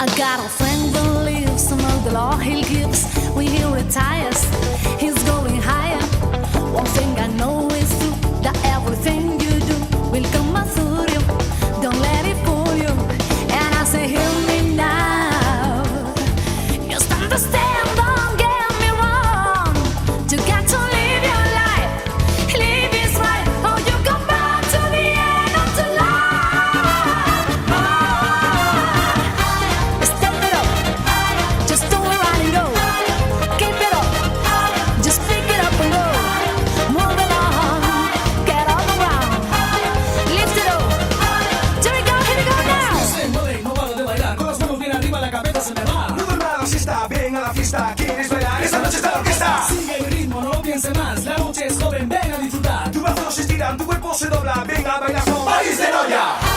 I got a friend that lives among the law he gives. When he retires, he's going higher. One thing I know is true, that everything you do will come out through you. Don't let it fool you. And I say, hear me now. Just understand, don't get me wrong. You got to live your life, live is right, or you come back to the end of the line. Step it up, just do it right and go. Keep it up, just pick it up and go. Move it on, get on the ground. Lift it up, here we go now. No paro de bailar, con las manos bien arriba, la cabeza se me va. No duerma la siesta, ven a la fiesta. ¿Quieres bailar? Esta noche está la orquesta. Sigue el ritmo, no lo piense más. La noche es joven, ven a disfrutar. Tus brazos se estiran, tu cuerpo se dobla. Ven a bailar con País de Noia.